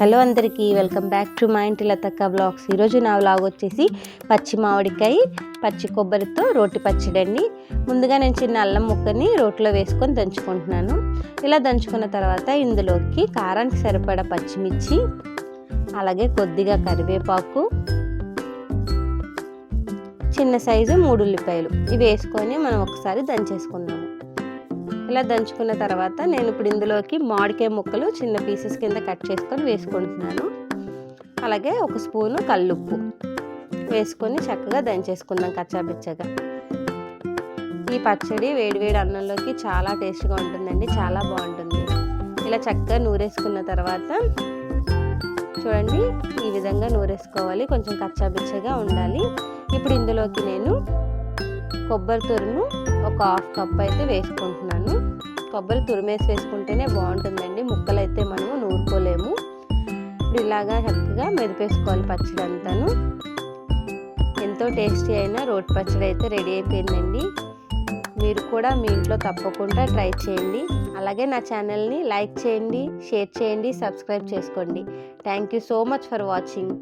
Hello అందరికీ welcome back to మా ఇంటి లతక్క బ్లాగ్స్. ఈరోజు నా వ్లాగ్ వచ్చేసి పచ్చి మామిడికాయ పచ్చి కొబ్బరితో రోటి పచ్చడి అండి. ముందుగా నేను చిన్న అల్లం ముక్కని రోట్లో వేసుకొని దంచుకుంటున్నాను. ఇలా దంచుకున్న తర్వాత ఇందులోకి కారానికి సరిపడా పచ్చిమిర్చి, అలాగే కొద్దిగా కరివేపాకు, చిన్న సైజు 3 ఉల్లిపాయలు ఇవి వేసుకొని మనం ఒకసారి దంచేసుకుందాము. ఇలా దంచుకున్న తర్వాత నేను ఇప్పుడు ఇందులోకి మామిడికాయ ముక్కలు చిన్న పీసెస్ కింద కట్ చేసుకొని వేసుకుంటున్నాను. అలాగే 1 స్పూను కల్లుప్పు వేసుకొని చక్కగా దంచేసుకుందాం కచ్చాపిచ్చగా. ఈ పచ్చడి వేడివేడి అన్నంలోకి చాలా టేస్ట్గా ఉంటుందండి, చాలా బాగుంటుంది. ఇలా చక్కగా నూరేసుకున్న తర్వాత చూడండి, ఈ విధంగా నూరేసుకోవాలి, కొంచెం కచ్చాపిచ్చగా ఉండాలి. ఇప్పుడు ఇందులోకి నేను కొబ్బరి తురుము 1/2 కప్ అయితే వేసుకుంటున్నాను. కొబ్బరి తురిమేసి వేసుకుంటేనే బాగుంటుందండి, ముక్కలు అయితే మనము నూరుకోలేము. ఇప్పుడు ఇలాగా చక్కగా మెదిపేసుకోవాలి పచ్చడి అంతాను. ఎంతో టేస్టీ అయిన రోటి పచ్చడి అయితే రెడీ అయిపోయిందండి. మీరు కూడా మీ ఇంట్లో తప్పకుండా ట్రై చేయండి. అలాగే నా ఛానల్ని లైక్ చేయండి, షేర్ చేయండి, సబ్స్క్రైబ్ చేసుకోండి. Thank you so much for watching.